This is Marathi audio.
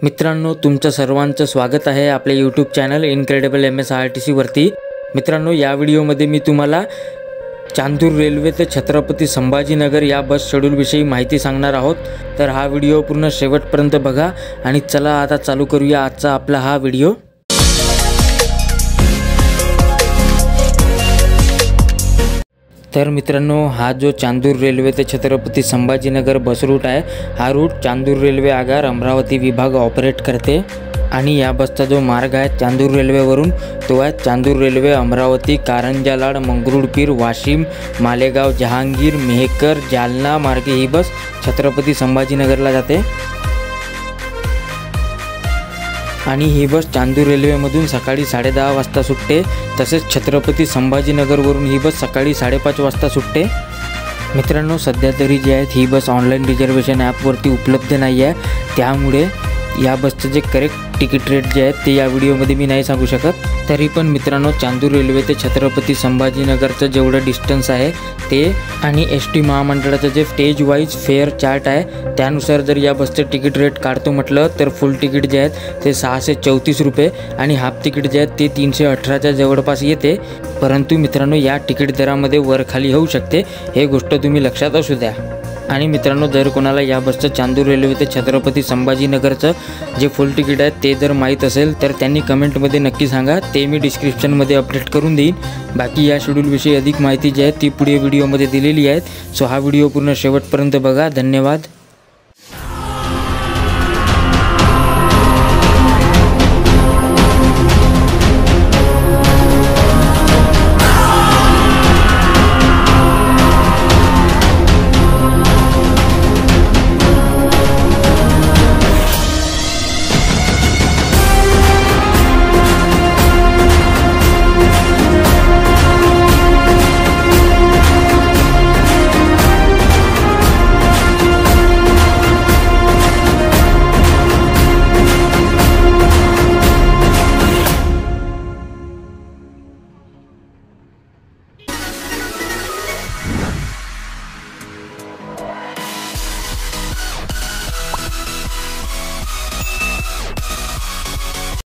मित्रांनो, तुमचं सर्वांचं स्वागत आहे आपल्या यूट्यूब चॅनल इनक्रेडिबल MSRTC वरती। मित्रांनो, या व्हिडिओमध्ये मी तुम्हाला चांदूर रेल्वे ते छत्रपती संभाजीनगर या बस शेड्यूल विषयी माहिती सांगणार आहोत। तर हा व्हिडिओ पूर्ण शेवटपर्यंत बघा आणि चला आता चालू करूया आजचा आपला हा व्हिडिओ। तर मित्रांनो, हा जो चांदूर रेल्वे ते छत्रपती संभाजीनगर बस रूट आहे, हा रूट चांदूर रेल्वे आगार अमरावती विभाग ऑपरेट करते आणि या बसचा जो मार्ग आहे चांदूर रेल्वेवरून तो आहे चांदूर रेल्वे अमरावती, कारंजा लाड, मंगरुळपीर, वाशिम, मालेगाव, जहांगीर, मेहकर, जालना मार्गे ही बस छत्रपती संभाजीनगरला जाते आणि ही बस चांदूर रेल्वेमधून सकाळी 10:30 वाजता सुटते। तसेच छत्रपती संभाजीनगरवरून ही बस सकाळी 5:30 वाजता सुटते। मित्रांनो, सध्या तरी जी आहे ही बस ऑनलाईन रिझर्वेशन ॲपवरती उपलब्ध नाही आहे, त्यामुळे या बसचं जे करेक्ट तिकीट रेट जे आहेत ते या व्हिडिओमध्ये मी नाही सांगू शकत। तरी पण मित्रांनो, चांदूर रेल्वे ते छत्रपती संभाजीनगरचं जेवढं डिस्टन्स आहे ते आणि ST महामंडळाचं जे स्टेज वाईज फेअर चार्ट आहे त्यानुसार जर या बसचं तिकीट रेट काढतो म्हटलं तर फुल तिकीट जे आहेत ते 634 रुपये आणि हाफ तिकीट जे आहेत ते 318च्या जवळपास येते। परंतु मित्रांनो, या तिकीट दरामध्ये वरखाली होऊ शकते, हे गोष्ट तुम्ही लक्षात असू द्या। आणि मित्रांनो, जर कोणाला या बसचं चांदूर रेल्वे ते छत्रपती संभाजीनगरचं जे फुल तिकीट आहे ते जर माहीत असेल तर त्यांनी कमेंटमध्ये नक्की सांगा, ते मी डिस्क्रिप्शनमध्ये अपडेट करून देईन। बाकी या शेड्यूलविषयी अधिक माहिती जी आहे ती पुढे व्हिडिओमध्ये दिलेली आहे। सो हा व्हिडिओ पूर्ण शेवटपर्यंत बघा। धन्यवाद।